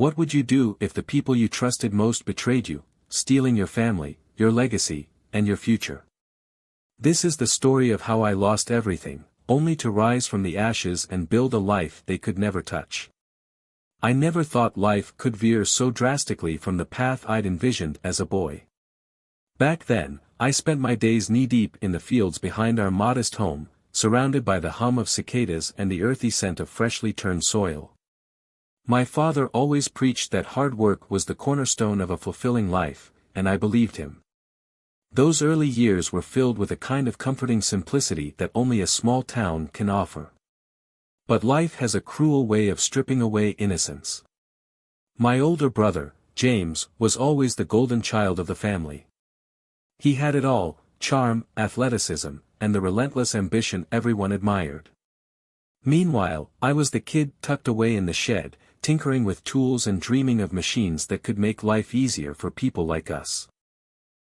What would you do if the people you trusted most betrayed you, stealing your family, your legacy, and your future? This is the story of how I lost everything, only to rise from the ashes and build a life they could never touch. I never thought life could veer so drastically from the path I'd envisioned as a boy. Back then, I spent my days knee-deep in the fields behind our modest home, surrounded by the hum of cicadas and the earthy scent of freshly turned soil. My father always preached that hard work was the cornerstone of a fulfilling life, and I believed him. Those early years were filled with a kind of comforting simplicity that only a small town can offer. But life has a cruel way of stripping away innocence. My older brother, James, was always the golden child of the family. He had it all: charm, athleticism, and the relentless ambition everyone admired. Meanwhile, I was the kid tucked away in the shed, tinkering with tools and dreaming of machines that could make life easier for people like us.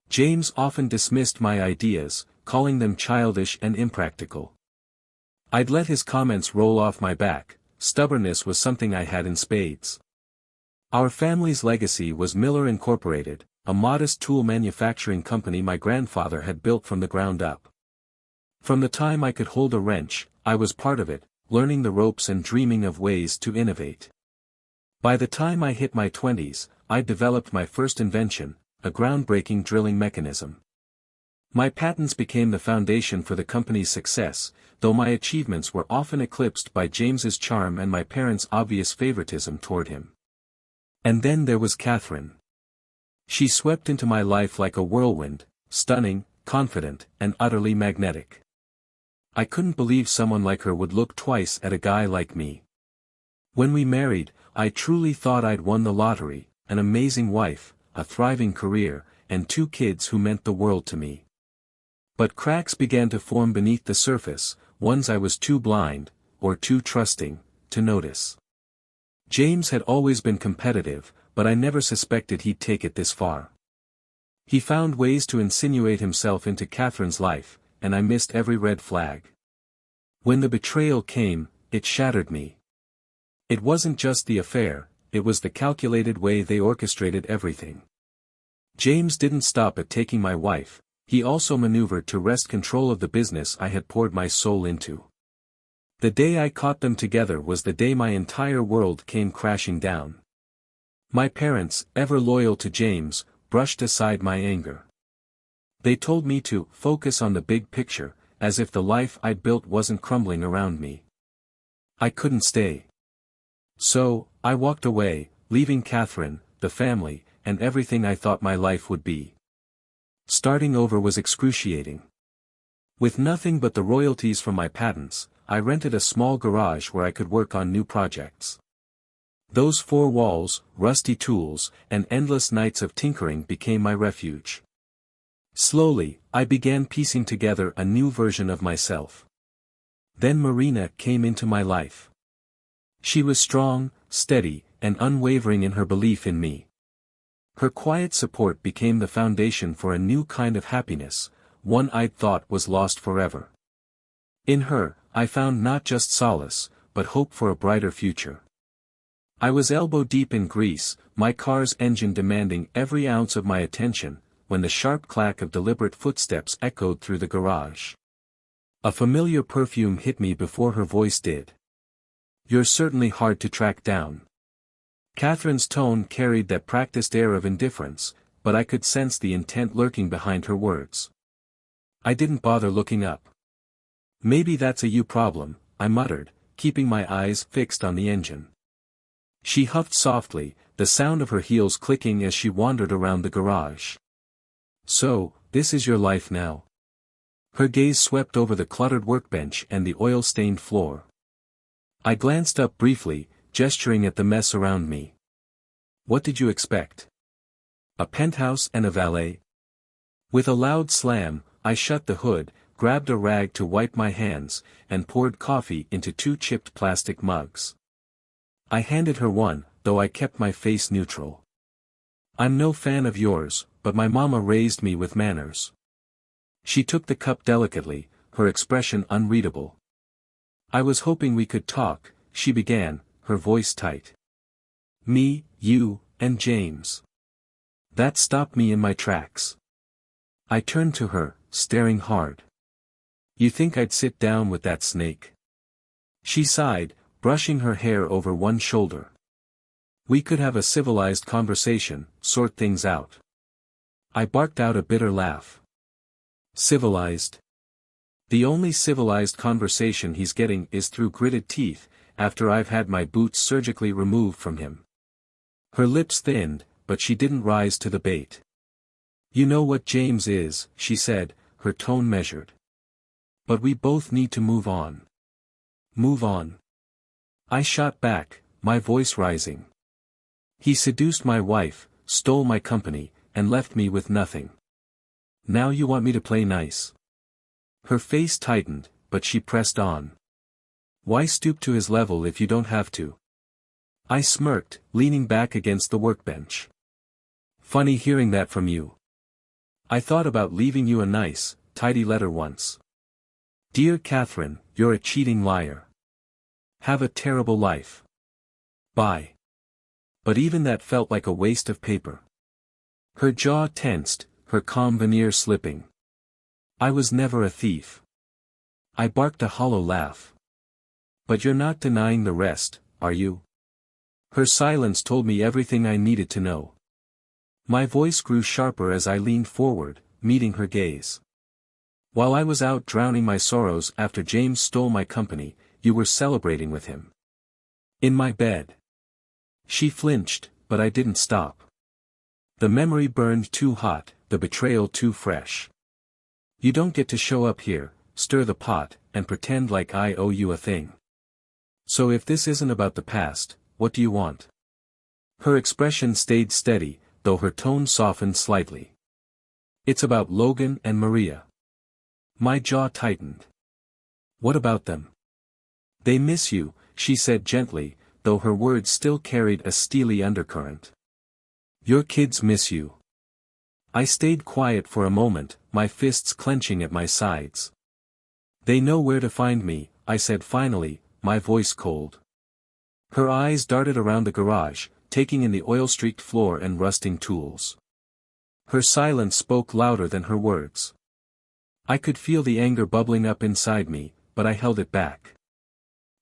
James often dismissed my ideas, calling them childish and impractical. I'd let his comments roll off my back. Stubbornness was something I had in spades. Our family's legacy was Miller Incorporated, a modest tool manufacturing company my grandfather had built from the ground up. From the time I could hold a wrench, I was part of it, learning the ropes and dreaming of ways to innovate. By the time I hit my 20s, I'd developed my first invention, a groundbreaking drilling mechanism. My patents became the foundation for the company's success, though my achievements were often eclipsed by James's charm and my parents' obvious favoritism toward him. And then there was Catherine. She swept into my life like a whirlwind, stunning, confident, and utterly magnetic. I couldn't believe someone like her would look twice at a guy like me. When we married, I truly thought I'd won the lottery: an amazing wife, a thriving career, and 2 kids who meant the world to me. But cracks began to form beneath the surface, ones I was too blind, or too trusting, to notice. James had always been competitive, but I never suspected he'd take it this far. He found ways to insinuate himself into Catherine's life, and I missed every red flag. When the betrayal came, it shattered me. It wasn't just the affair, it was the calculated way they orchestrated everything. James didn't stop at taking my wife, he also maneuvered to wrest control of the business I had poured my soul into. The day I caught them together was the day my entire world came crashing down. My parents, ever loyal to James, brushed aside my anger. They told me to focus on the big picture, as if the life I'd built wasn't crumbling around me. I couldn't stay. So, I walked away, leaving Catherine, the family, and everything I thought my life would be. Starting over was excruciating. With nothing but the royalties from my patents, I rented a small garage where I could work on new projects. Those 4 walls, rusty tools, and endless nights of tinkering became my refuge. Slowly, I began piecing together a new version of myself. Then Marina came into my life. She was strong, steady, and unwavering in her belief in me. Her quiet support became the foundation for a new kind of happiness, one I'd thought was lost forever. In her, I found not just solace, but hope for a brighter future. I was elbow-deep in grease, my car's engine demanding every ounce of my attention, when the sharp clack of deliberate footsteps echoed through the garage. A familiar perfume hit me before her voice did. "You're certainly hard to track down." Catherine's tone carried that practiced air of indifference, but I could sense the intent lurking behind her words. I didn't bother looking up. "Maybe that's a you problem," I muttered, keeping my eyes fixed on the engine. She huffed softly, the sound of her heels clicking as she wandered around the garage. "So, this is your life now?" Her gaze swept over the cluttered workbench and the oil-stained floor. I glanced up briefly, gesturing at the mess around me. "What did you expect? A penthouse and a valet?" With a loud slam, I shut the hood, grabbed a rag to wipe my hands, and poured coffee into 2 chipped plastic mugs. I handed her one, though I kept my face neutral. "I'm no fan of yours, but my mama raised me with manners." She took the cup delicately, her expression unreadable. "I was hoping we could talk," she began, her voice tight. Me, you, and James. That stopped me in my tracks. I turned to her, staring hard. You think I'd sit down with that snake? She sighed, brushing her hair over one shoulder. We could have a civilized conversation, sort things out. I barked out a bitter laugh. Civilized? The only civilized conversation he's getting is through gritted teeth, after I've had my boots surgically removed from him. Her lips thinned, but she didn't rise to the bait. You know what James is, she said, her tone measured. But we both need to move on. Move on. I shot back, my voice rising. He seduced my wife, stole my company, and left me with nothing. Now you want me to play nice? Her face tightened, but she pressed on. Why stoop to his level if you don't have to? I smirked, leaning back against the workbench. Funny hearing that from you. I thought about leaving you a nice, tidy letter once. Dear Catherine, you're a cheating liar. Have a terrible life. Bye. But even that felt like a waste of paper. Her jaw tensed, her calm veneer slipping. I was never a thief. I barked a hollow laugh. But you're not denying the rest, are you? Her silence told me everything I needed to know. My voice grew sharper as I leaned forward, meeting her gaze. While I was out drowning my sorrows after James stole my company, you were celebrating with him. In my bed. She flinched, but I didn't stop. The memory burned too hot, the betrayal too fresh. You don't get to show up here, stir the pot, and pretend like I owe you a thing. So if this isn't about the past, what do you want? Her expression stayed steady, though her tone softened slightly. It's about Logan and Maria. My jaw tightened. What about them? They miss you, she said gently, though her words still carried a steely undercurrent. Your kids miss you. I stayed quiet for a moment, my fists clenching at my sides. They know where to find me, I said finally, my voice cold. Her eyes darted around the garage, taking in the oil-streaked floor and rusting tools. Her silence spoke louder than her words. I could feel the anger bubbling up inside me, but I held it back.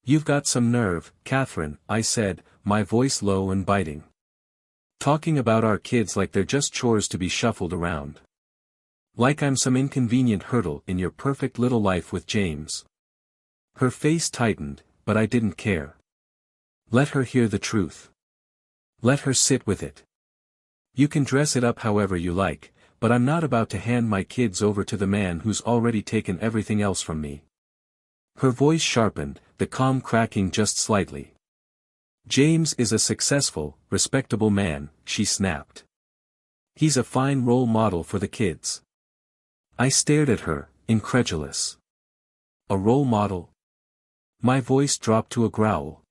You've got some nerve, Catherine, I said, my voice low and biting. Talking about our kids like they're just chores to be shuffled around. Like I'm some inconvenient hurdle in your perfect little life with James. Her face tightened, but I didn't care. Let her hear the truth. Let her sit with it. You can dress it up however you like, but I'm not about to hand my kids over to the man who's already taken everything else from me. Her voice sharpened, the calm cracking just slightly. James is a successful, respectable man, she snapped. He's a fine role model for the kids. I stared at her, incredulous. A role model? My voice dropped to a growl.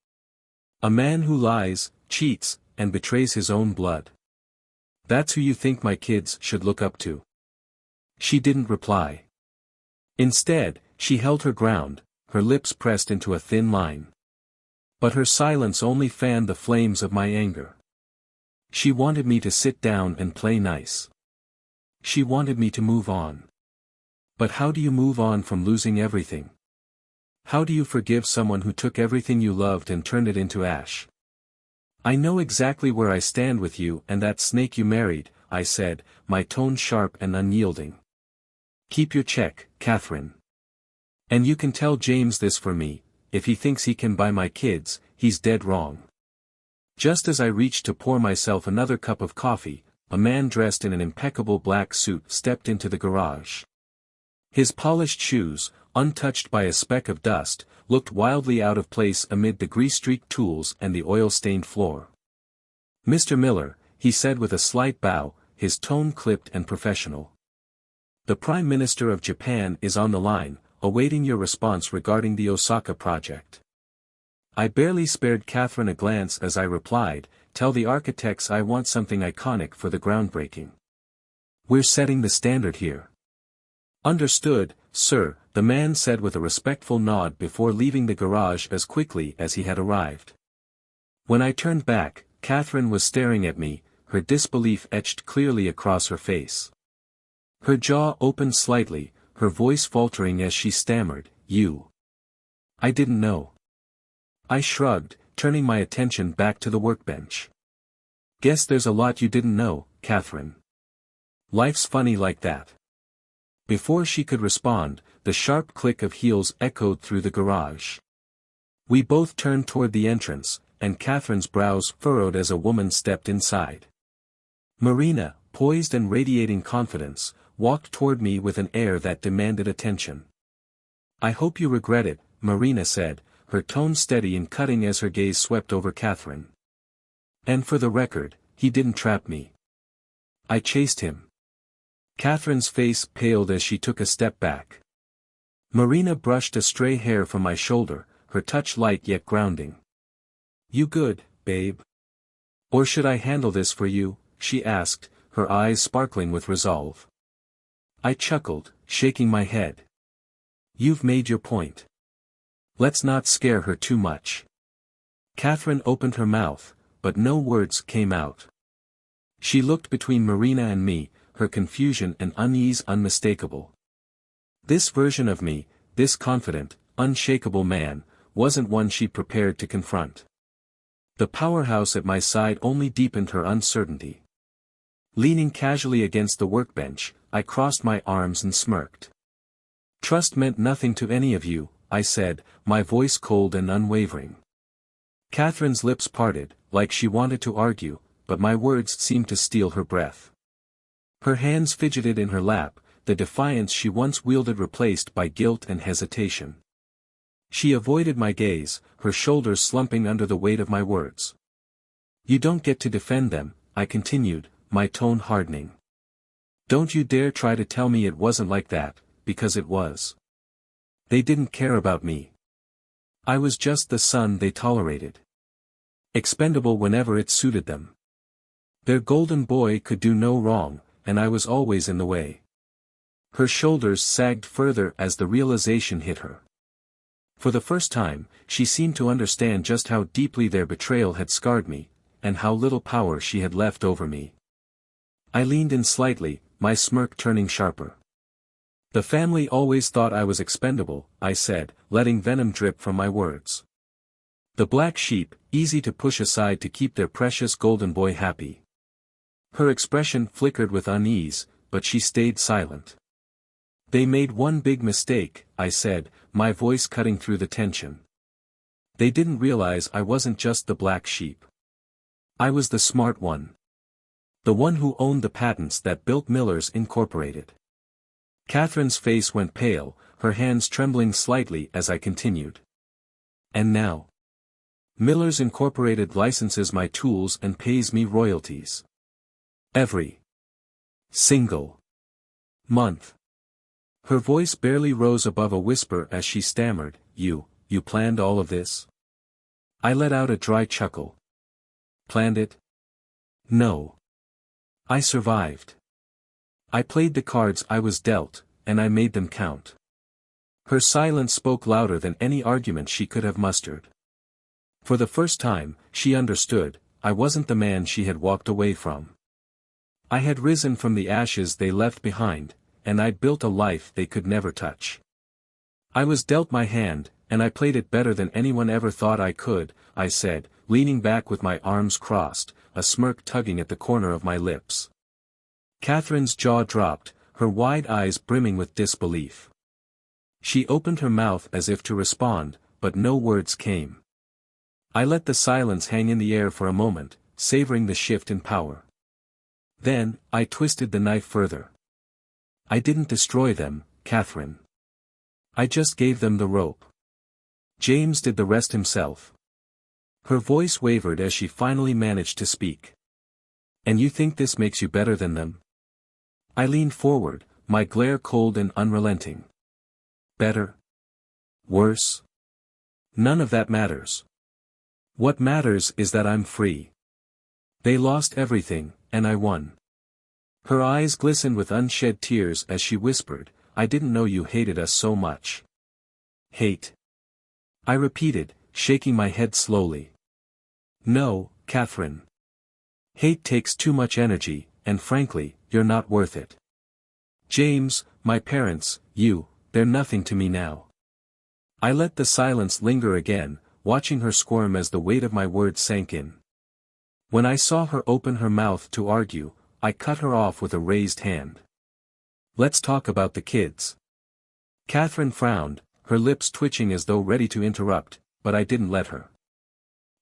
A man who lies, cheats, and betrays his own blood. That's who you think my kids should look up to? She didn't reply. Instead, she held her ground, her lips pressed into a thin line. But her silence only fanned the flames of my anger. She wanted me to sit down and play nice. She wanted me to move on. But how do you move on from losing everything? How do you forgive someone who took everything you loved and turned it into ash? I know exactly where I stand with you and that snake you married, I said, my tone sharp and unyielding. Keep your check, Catherine. And you can tell James this for me, if he thinks he can buy my kids, he's dead wrong. Just as I reached to pour myself another cup of coffee, a man dressed in an impeccable black suit stepped into the garage. His polished shoes, untouched by a speck of dust, looked wildly out of place amid the grease-streaked tools and the oil-stained floor. Mr. Miller, he said with a slight bow, his tone clipped and professional. The Prime Minister of Japan is on the line, awaiting your response regarding the Osaka project. I barely spared Catherine a glance as I replied, tell the architects I want something iconic for the groundbreaking. We're setting the standard here. Understood, sir, the man said with a respectful nod before leaving the garage as quickly as he had arrived. When I turned back, Catherine was staring at me, her disbelief etched clearly across her face. Her jaw opened slightly, her voice faltering as she stammered, "You. I didn't know." I shrugged, turning my attention back to the workbench. "Guess there's a lot you didn't know, Catherine. Life's funny like that." Before she could respond, the sharp click of heels echoed through the garage. We both turned toward the entrance, and Catherine's brows furrowed as a woman stepped inside. Marina, poised and radiating confidence, walked toward me with an air that demanded attention. "I hope you regret it," Marina said, her tone steady and cutting as her gaze swept over Catherine. "And for the record, he didn't trap me. I chased him." Catherine's face paled as she took a step back. Marina brushed a stray hair from my shoulder, her touch light yet grounding. "You good, babe? Or should I handle this for you?" she asked, her eyes sparkling with resolve. I chuckled, shaking my head. "You've made your point. Let's not scare her too much." Catherine opened her mouth, but no words came out. She looked between Marina and me, her confusion and unease unmistakable. This version of me, this confident, unshakable man, wasn't one she prepared to confront. The powerhouse at my side only deepened her uncertainty. Leaning casually against the workbench, I crossed my arms and smirked. "Trust meant nothing to any of you," I said, my voice cold and unwavering. Catherine's lips parted, like she wanted to argue, but my words seemed to steal her breath. Her hands fidgeted in her lap, the defiance she once wielded replaced by guilt and hesitation. She avoided my gaze, her shoulders slumping under the weight of my words. "You don't get to defend them," I continued, my tone hardening. "Don't you dare try to tell me it wasn't like that, because it was. They didn't care about me. I was just the son they tolerated. Expendable whenever it suited them. Their golden boy could do no wrong, and I was always in the way." Her shoulders sagged further as the realization hit her. For the first time, she seemed to understand just how deeply their betrayal had scarred me, and how little power she had left over me. I leaned in slightly, my smirk turning sharper. "The family always thought I was expendable," I said, letting venom drip from my words. "The black sheep, easy to push aside to keep their precious golden boy happy." Her expression flickered with unease, but she stayed silent. "They made one big mistake," I said, my voice cutting through the tension. "They didn't realize I wasn't just the black sheep. I was the smart one. The one who owned the patents that built Millers Incorporated." Catherine's face went pale, her hands trembling slightly as I continued. "And now? Millers Incorporated licenses my tools and pays me royalties. Every single month." Her voice barely rose above a whisper as she stammered, You planned all of this?" I let out a dry chuckle. "Planned it? No. I survived. I played the cards I was dealt, and I made them count." Her silence spoke louder than any argument she could have mustered. For the first time, she understood, I wasn't the man she had walked away from. I had risen from the ashes they left behind, and I'd built a life they could never touch. I was dealt my hand, and I played it better than anyone ever thought I could, I said, leaning back with my arms crossed, a smirk tugging at the corner of my lips. Catherine's jaw dropped, her wide eyes brimming with disbelief. She opened her mouth as if to respond, but no words came. I let the silence hang in the air for a moment, savoring the shift in power. Then, I twisted the knife further. "I didn't destroy them, Catherine. I just gave them the rope. James did the rest himself." Her voice wavered as she finally managed to speak. "And you think this makes you better than them?" I leaned forward, my glare cold and unrelenting. "Better? Worse? None of that matters. What matters is that I'm free. They lost everything, and I won." Her eyes glistened with unshed tears as she whispered, "I didn't know you hated us so much." "Hate?" I repeated, shaking my head slowly. "No, Catherine. Hate takes too much energy, and frankly, you're not worth it. James, my parents, they're nothing to me now. I let the silence linger again, watching her squirm as the weight of my words sank in. When I saw her open her mouth to argue, I cut her off with a raised hand. Let's talk about the kids. Catherine frowned, her lips twitching as though ready to interrupt, but I didn't let her.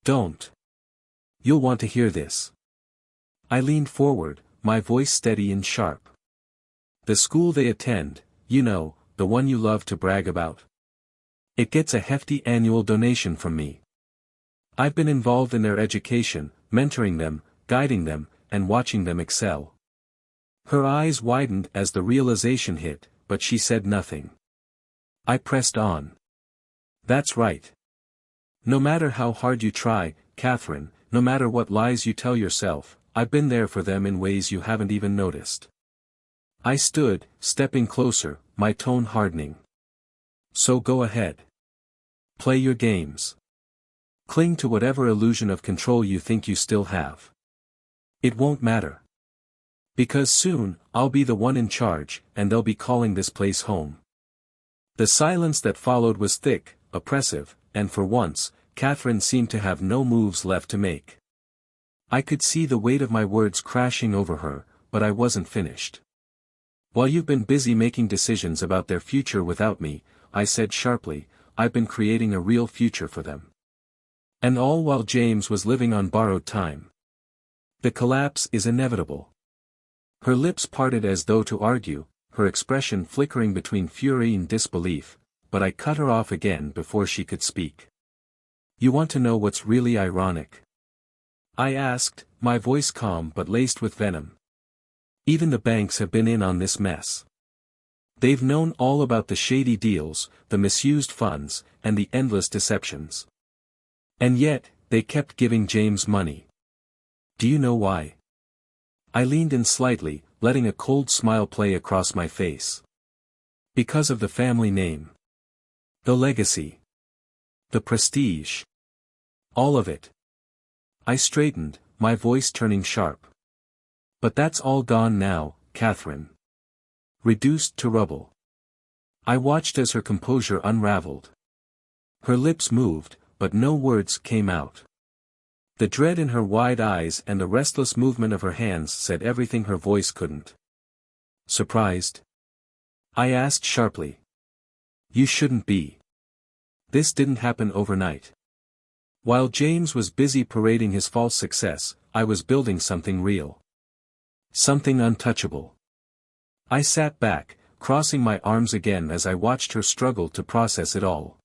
Don't. You'll want to hear this. I leaned forward, my voice steady and sharp. The school they attend, the one you love to brag about. It gets a hefty annual donation from me. I've been involved in their education, mentoring them, guiding them, and watching them excel. Her eyes widened as the realization hit, but she said nothing. I pressed on. That's right. No matter how hard you try, Catherine, no matter what lies you tell yourself, I've been there for them in ways you haven't even noticed. I stood, stepping closer, my tone hardening. So go ahead. Play your games. Cling to whatever illusion of control you think you still have. It won't matter. Because soon, I'll be the one in charge, and they'll be calling this place home. The silence that followed was thick, oppressive, and for once, Catherine seemed to have no moves left to make. I could see the weight of my words crashing over her, but I wasn't finished. While you've been busy making decisions about their future without me, I said sharply, I've been creating a real future for them. And all while James was living on borrowed time. The collapse is inevitable. Her lips parted as though to argue, her expression flickering between fury and disbelief, but I cut her off again before she could speak. You want to know what's really ironic? I asked, my voice calm but laced with venom. Even the banks have been in on this mess. They've known all about the shady deals, the misused funds, and the endless deceptions. And yet, they kept giving James money. Do you know why? I leaned in slightly, letting a cold smile play across my face. Because of the family name. The legacy. The prestige. All of it. I straightened, my voice turning sharp. But that's all gone now, Catherine. Reduced to rubble. I watched as her composure unraveled. Her lips moved, but no words came out. The dread in her wide eyes and the restless movement of her hands said everything her voice couldn't. Surprised? I asked sharply. You shouldn't be. This didn't happen overnight. While James was busy parading his false success, I was building something real. Something untouchable. I sat back, crossing my arms again as I watched her struggle to process it all.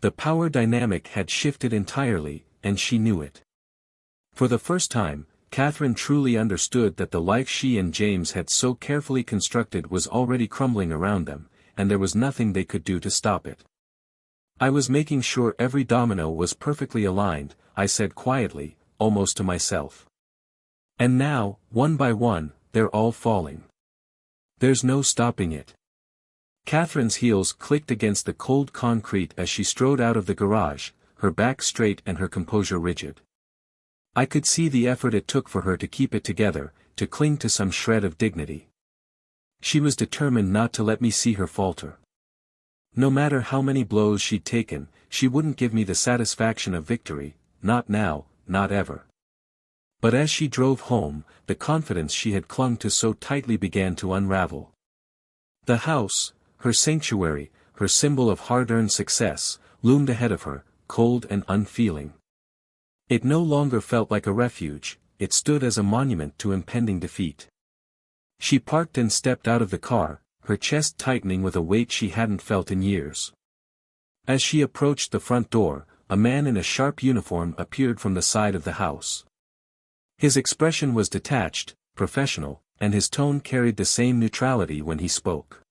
The power dynamic had shifted entirely, and she knew it. For the first time, Catherine truly understood that the life she and James had so carefully constructed was already crumbling around them, and there was nothing they could do to stop it. I was making sure every domino was perfectly aligned, I said quietly, almost to myself. And now, one by one, they're all falling. There's no stopping it. Catherine's heels clicked against the cold concrete as she strode out of the garage, her back straight and her composure rigid. I could see the effort it took for her to keep it together, to cling to some shred of dignity. She was determined not to let me see her falter. No matter how many blows she'd taken, she wouldn't give me the satisfaction of victory, not now, not ever. But as she drove home, the confidence she had clung to so tightly began to unravel. The house, her sanctuary, her symbol of hard-earned success, loomed ahead of her, cold and unfeeling. It no longer felt like a refuge, it stood as a monument to impending defeat. She parked and stepped out of the car, her chest tightening with a weight she hadn't felt in years. As she approached the front door, a man in a sharp uniform appeared from the side of the house. His expression was detached, professional, and his tone carried the same neutrality when he spoke.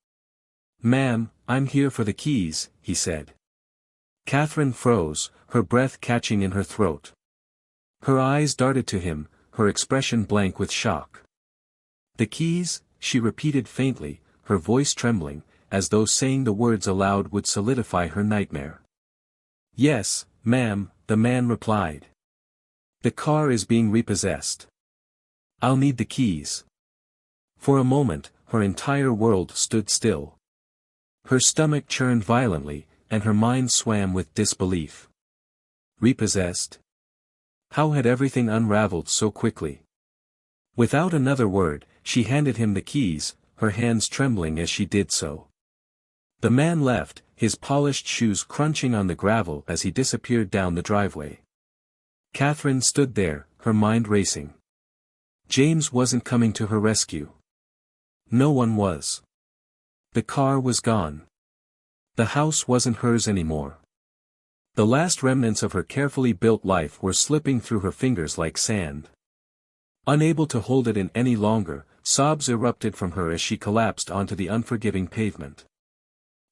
"Ma'am, I'm here for the keys," he said. Catherine froze, her breath catching in her throat. Her eyes darted to him, her expression blank with shock. "The keys?" she repeated faintly, her voice trembling, as though saying the words aloud would solidify her nightmare. "Yes, ma'am," the man replied. "The car is being repossessed." I'll need the keys. For a moment, her entire world stood still. Her stomach churned violently, and her mind swam with disbelief. Repossessed? How had everything unraveled so quickly? Without another word, she handed him the keys, her hands trembling as she did so. The man left, his polished shoes crunching on the gravel as he disappeared down the driveway. Catherine stood there, her mind racing. James wasn't coming to her rescue. No one was. The car was gone. The house wasn't hers anymore. The last remnants of her carefully built life were slipping through her fingers like sand. Unable to hold it in any longer, sobs erupted from her as she collapsed onto the unforgiving pavement.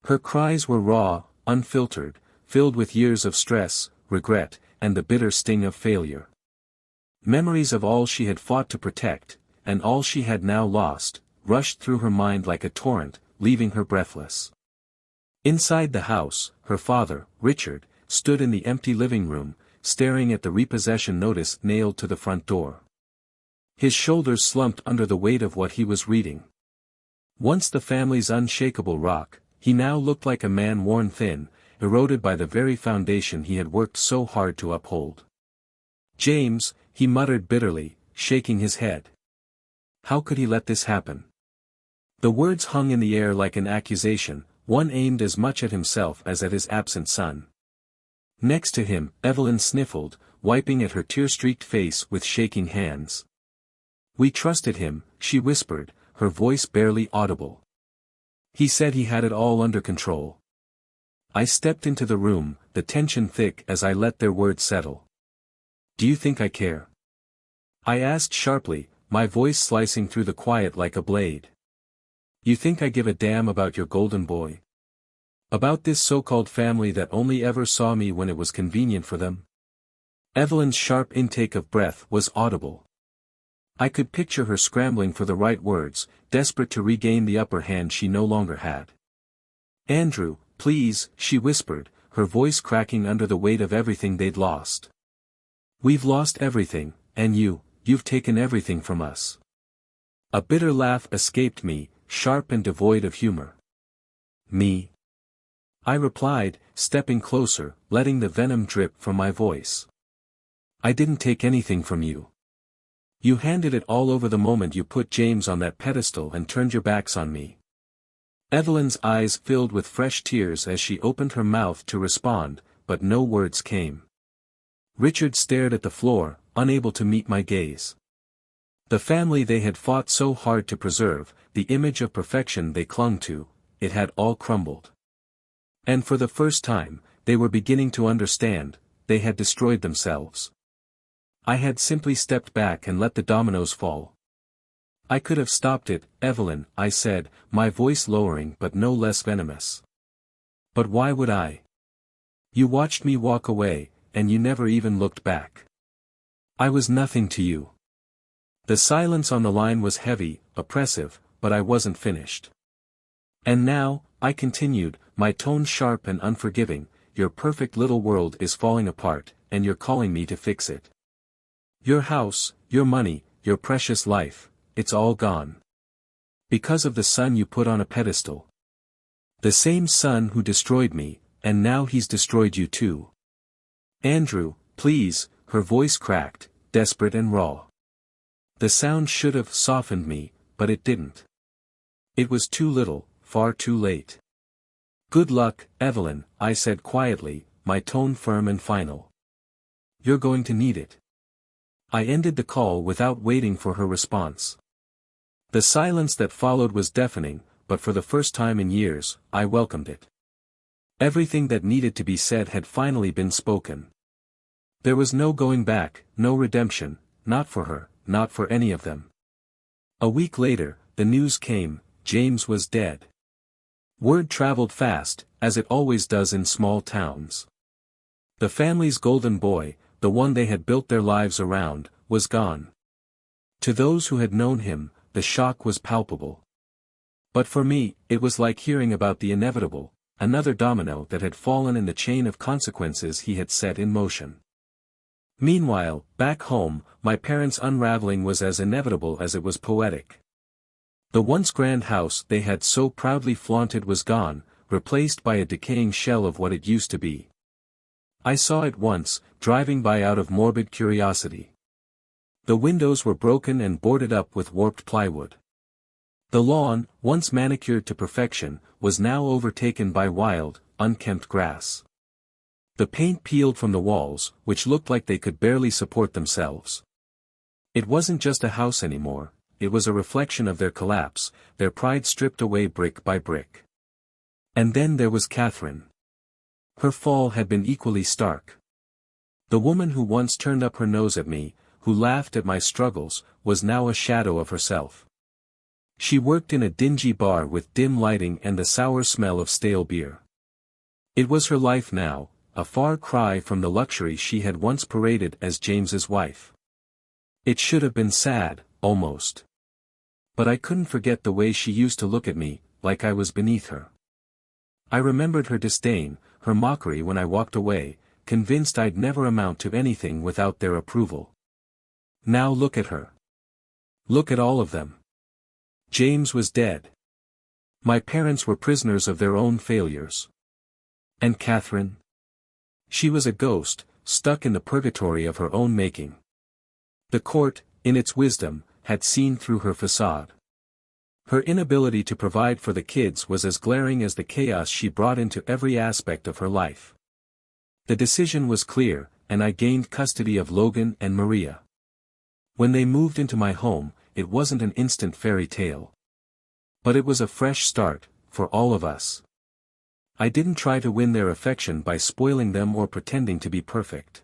Her cries were raw, unfiltered, filled with years of stress, regret, and the bitter sting of failure. Memories of all she had fought to protect, and all she had now lost, rushed through her mind like a torrent, leaving her breathless. Inside the house, her father, Richard, stood in the empty living room, staring at the repossession notice nailed to the front door. His shoulders slumped under the weight of what he was reading. Once the family's unshakable rock, he now looked like a man worn thin, eroded by the very foundation he had worked so hard to uphold. James, he muttered bitterly, shaking his head. How could he let this happen? The words hung in the air like an accusation, one aimed as much at himself as at his absent son. Next to him, Evelyn sniffled, wiping at her tear-streaked face with shaking hands. We trusted him, she whispered, her voice barely audible. He said he had it all under control. I stepped into the room, the tension thick as I let their words settle. Do you think I care? I asked sharply, my voice slicing through the quiet like a blade. You think I give a damn about your golden boy? About this so-called family that only ever saw me when it was convenient for them? Evelyn's sharp intake of breath was audible. I could picture her scrambling for the right words, desperate to regain the upper hand she no longer had. Andrew, please, she whispered, her voice cracking under the weight of everything they'd lost. We've lost everything, and you've taken everything from us. A bitter laugh escaped me, sharp and devoid of humor. Me? I replied, stepping closer, letting the venom drip from my voice. I didn't take anything from you. You handed it all over the moment you put James on that pedestal and turned your backs on me. Evelyn's eyes filled with fresh tears as she opened her mouth to respond, but no words came. Richard stared at the floor, unable to meet my gaze. The family they had fought so hard to preserve, the image of perfection they clung to, it had all crumbled. And for the first time, they were beginning to understand, they had destroyed themselves. I had simply stepped back and let the dominoes fall. I could have stopped it, Evelyn, I said, my voice lowering but no less venomous. But why would I? You watched me walk away, and you never even looked back. I was nothing to you. The silence on the line was heavy, oppressive, but I wasn't finished. And now, I continued, my tone sharp and unforgiving, your perfect little world is falling apart, and you're calling me to fix it. Your house, your money, your precious life, it's all gone. Because of the son you put on a pedestal. The same son who destroyed me, and now he's destroyed you too. Andrew, please, her voice cracked, desperate and raw. The sound should have softened me, but it didn't. It was too little, far too late. Good luck, Evelyn, I said quietly, my tone firm and final. You're going to need it. I ended the call without waiting for her response. The silence that followed was deafening, but for the first time in years, I welcomed it. Everything that needed to be said had finally been spoken. There was no going back, no redemption, not for her, not for any of them. A week later, the news came, James was dead. Word traveled fast, as it always does in small towns. The family's golden boy, the one they had built their lives around, was gone. To those who had known him, the shock was palpable. But for me, it was like hearing about the inevitable, another domino that had fallen in the chain of consequences he had set in motion. Meanwhile, back home, my parents' unraveling was as inevitable as it was poetic. The once grand house they had so proudly flaunted was gone, replaced by a decaying shell of what it used to be. I saw it once, driving by out of morbid curiosity. The windows were broken and boarded up with warped plywood. The lawn, once manicured to perfection, was now overtaken by wild, unkempt grass. The paint peeled from the walls, which looked like they could barely support themselves. It wasn't just a house anymore, it was a reflection of their collapse, their pride stripped away brick by brick. And then there was Catherine. Her fall had been equally stark. The woman who once turned up her nose at me, who laughed at my struggles, was now a shadow of herself. She worked in a dingy bar with dim lighting and the sour smell of stale beer. It was her life now, a far cry from the luxury she had once paraded as James's wife. It should have been sad, almost. But I couldn't forget the way she used to look at me, like I was beneath her. I remembered her disdain, her mockery when I walked away, convinced I'd never amount to anything without their approval. Now look at her. Look at all of them. James was dead. My parents were prisoners of their own failures. And Catherine? She was a ghost, stuck in the purgatory of her own making. The court, in its wisdom, had seen through her facade. Her inability to provide for the kids was as glaring as the chaos she brought into every aspect of her life. The decision was clear, and I gained custody of Logan and Maria. When they moved into my home, it wasn't an instant fairy tale. But it was a fresh start, for all of us. I didn't try to win their affection by spoiling them or pretending to be perfect.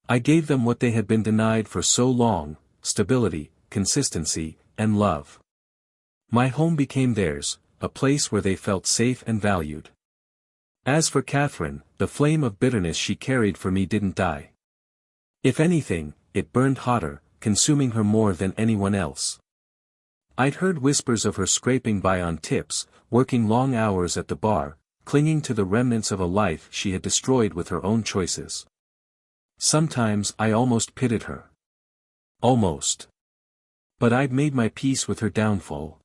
I gave them what they had been denied for so long: stability, consistency, and love. My home became theirs, a place where they felt safe and valued. As for Catherine, the flame of bitterness she carried for me didn't die. If anything, it burned hotter, consuming her more than anyone else. I'd heard whispers of her scraping by on tips, working long hours at the bar, clinging to the remnants of a life she had destroyed with her own choices. Sometimes I almost pitied her. Almost. But I'd made my peace with her downfall.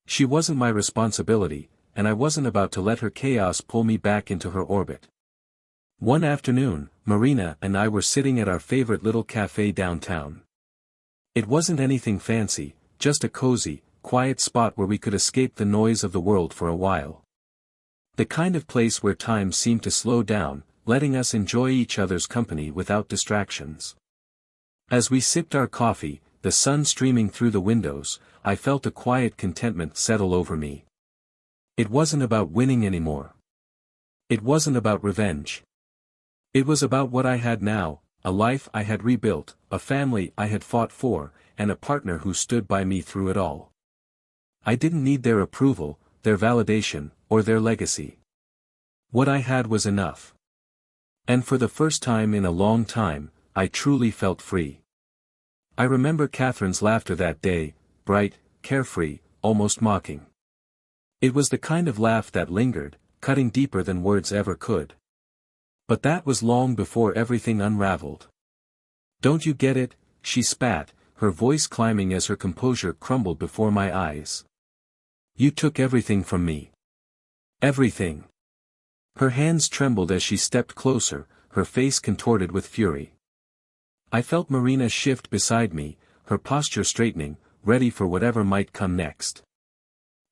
She wasn't my responsibility, and I wasn't about to let her chaos pull me back into her orbit. One afternoon, Marina and I were sitting at our favorite little cafe downtown. It wasn't anything fancy, just a cozy, quiet spot where we could escape the noise of the world for a while. The kind of place where time seemed to slow down, letting us enjoy each other's company without distractions. As we sipped our coffee, the sun streaming through the windows, I felt a quiet contentment settle over me. It wasn't about winning anymore. It wasn't about revenge. It was about what I had now, a life I had rebuilt, a family I had fought for, and a partner who stood by me through it all. I didn't need their approval, their validation, or their legacy. What I had was enough. And for the first time in a long time, I truly felt free. I remember Catherine's laughter that day, bright, carefree, almost mocking. It was the kind of laugh that lingered, cutting deeper than words ever could. But that was long before everything unraveled. "Don't you get it?" she spat, her voice climbing as her composure crumbled before my eyes. "You took everything from me. Everything." Her hands trembled as she stepped closer, her face contorted with fury. I felt Marina shift beside me, her posture straightening, ready for whatever might come next.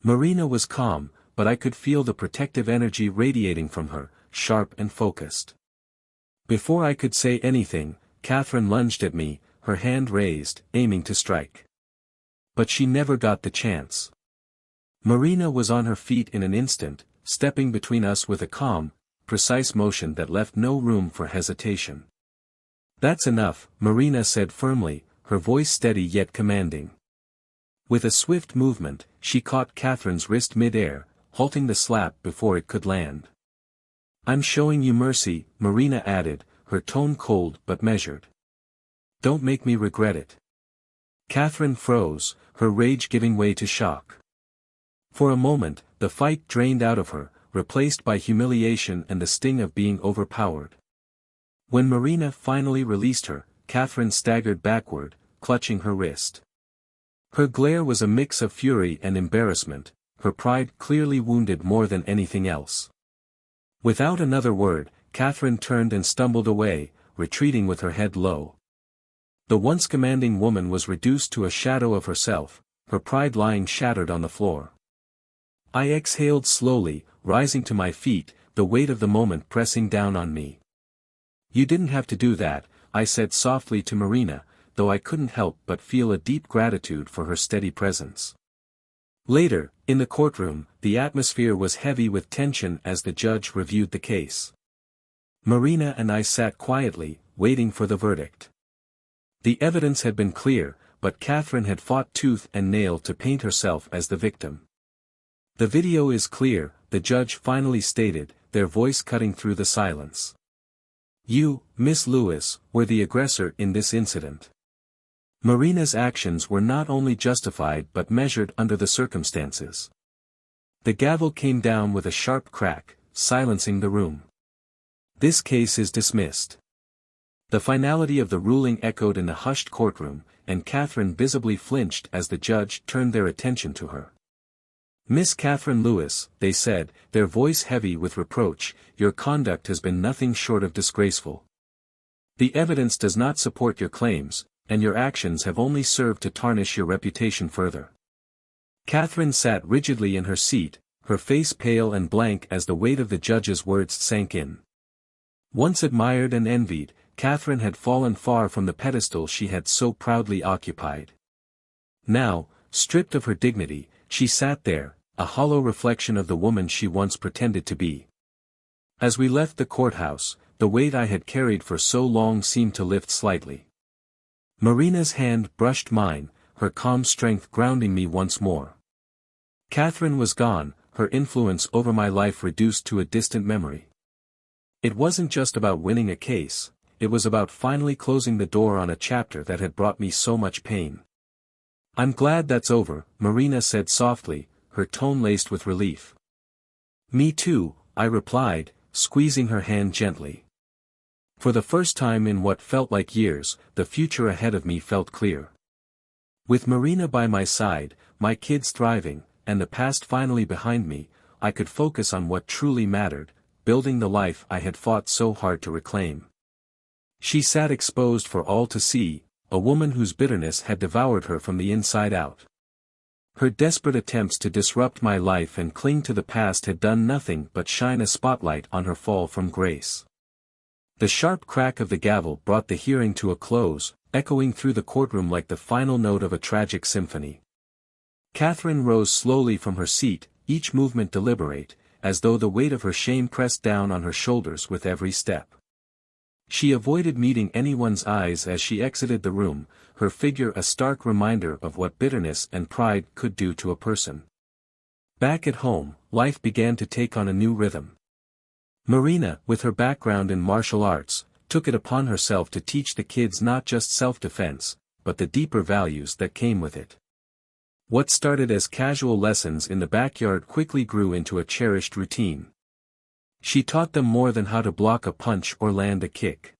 Marina was calm, but I could feel the protective energy radiating from her, sharp and focused. Before I could say anything, Catherine lunged at me, her hand raised, aiming to strike. But she never got the chance. Marina was on her feet in an instant, stepping between us with a calm, precise motion that left no room for hesitation. "That's enough," Marina said firmly, her voice steady yet commanding. With a swift movement, she caught Catherine's wrist mid-air, halting the slap before it could land. "I'm showing you mercy," Marina added, her tone cold but measured. "Don't make me regret it." Catherine froze, her rage giving way to shock. For a moment, the fight drained out of her, replaced by humiliation and the sting of being overpowered. When Marina finally released her, Catherine staggered backward, clutching her wrist. Her glare was a mix of fury and embarrassment, her pride clearly wounded more than anything else. Without another word, Catherine turned and stumbled away, retreating with her head low. The once commanding woman was reduced to a shadow of herself, her pride lying shattered on the floor. I exhaled slowly, rising to my feet, the weight of the moment pressing down on me. "You didn't have to do that," I said softly to Marina, though I couldn't help but feel a deep gratitude for her steady presence. Later, in the courtroom, the atmosphere was heavy with tension as the judge reviewed the case. Marina and I sat quietly, waiting for the verdict. The evidence had been clear, but Catherine had fought tooth and nail to paint herself as the victim. "The video is clear," the judge finally stated, their voice cutting through the silence. "You, Miss Lewis, were the aggressor in this incident. Marina's actions were not only justified but measured under the circumstances." The gavel came down with a sharp crack, silencing the room. "This case is dismissed." The finality of the ruling echoed in the hushed courtroom, and Catherine visibly flinched as the judge turned their attention to her. "Miss Catherine Lewis," they said, their voice heavy with reproach, "your conduct has been nothing short of disgraceful. The evidence does not support your claims, and your actions have only served to tarnish your reputation further." Catherine sat rigidly in her seat, her face pale and blank as the weight of the judge's words sank in. Once admired and envied, Catherine had fallen far from the pedestal she had so proudly occupied. Now, stripped of her dignity, she sat there, a hollow reflection of the woman she once pretended to be. As we left the courthouse, the weight I had carried for so long seemed to lift slightly. Marina's hand brushed mine, her calm strength grounding me once more. Catherine was gone, her influence over my life reduced to a distant memory. It wasn't just about winning a case, it was about finally closing the door on a chapter that had brought me so much pain. "I'm glad that's over," Marina said softly, her tone laced with relief. "Me too," I replied, squeezing her hand gently. For the first time in what felt like years, the future ahead of me felt clear. With Marina by my side, my kids thriving, and the past finally behind me, I could focus on what truly mattered, building the life I had fought so hard to reclaim. She sat exposed for all to see, a woman whose bitterness had devoured her from the inside out. Her desperate attempts to disrupt my life and cling to the past had done nothing but shine a spotlight on her fall from grace. The sharp crack of the gavel brought the hearing to a close, echoing through the courtroom like the final note of a tragic symphony. Catherine rose slowly from her seat, each movement deliberate, as though the weight of her shame pressed down on her shoulders with every step. She avoided meeting anyone's eyes as she exited the room, her figure a stark reminder of what bitterness and pride could do to a person. Back at home, life began to take on a new rhythm. Marina, with her background in martial arts, took it upon herself to teach the kids not just self-defense, but the deeper values that came with it. What started as casual lessons in the backyard quickly grew into a cherished routine. She taught them more than how to block a punch or land a kick.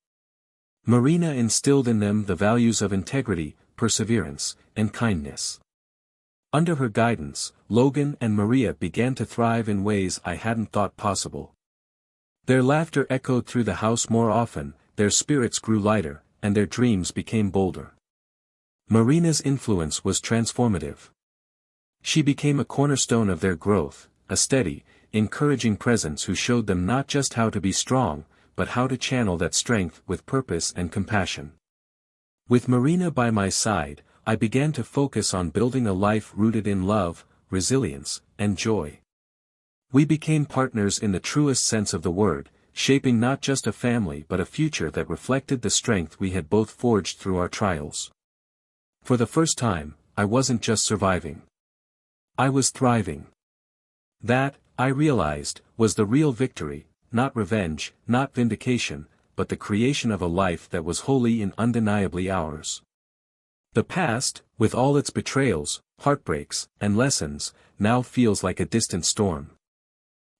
Marina instilled in them the values of integrity, perseverance, and kindness. Under her guidance, Logan and Maria began to thrive in ways I hadn't thought possible. Their laughter echoed through the house more often, their spirits grew lighter, and their dreams became bolder. Marina's influence was transformative. She became a cornerstone of their growth, a steady, encouraging presence who showed them not just how to be strong, but how to channel that strength with purpose and compassion. With Marina by my side, I began to focus on building a life rooted in love, resilience, and joy. We became partners in the truest sense of the word, shaping not just a family but a future that reflected the strength we had both forged through our trials. For the first time, I wasn't just surviving. I was thriving. That, I realized, was the real victory, not revenge, not vindication, but the creation of a life that was wholly and undeniably ours. The past, with all its betrayals, heartbreaks, and lessons, now feels like a distant storm.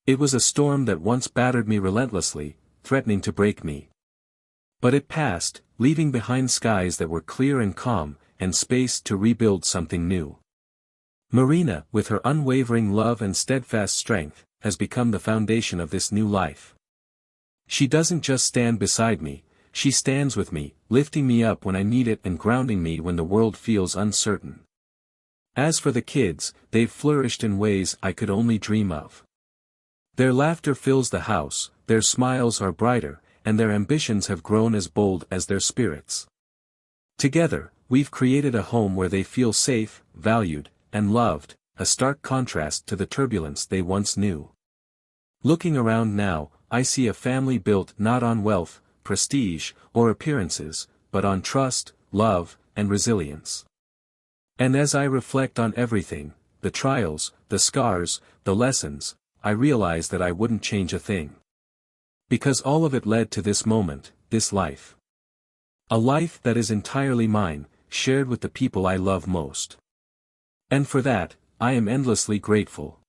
It was a storm that once battered me relentlessly, threatening to break me. But it passed, leaving behind skies that were clear and calm, and space to rebuild something new. Marina, with her unwavering love and steadfast strength, has become the foundation of this new life. She doesn't just stand beside me, she stands with me, lifting me up when I need it and grounding me when the world feels uncertain. As for the kids, they've flourished in ways I could only dream of. Their laughter fills the house, their smiles are brighter, and their ambitions have grown as bold as their spirits. Together, we've created a home where they feel safe, valued, and loved, a stark contrast to the turbulence they once knew. Looking around now, I see a family built not on wealth, prestige, or appearances, but on trust, love, and resilience. And as I reflect on everything, the trials, the scars, the lessons, I realize that I wouldn't change a thing. Because all of it led to this moment, this life. A life that is entirely mine, shared with the people I love most. And for that, I am endlessly grateful.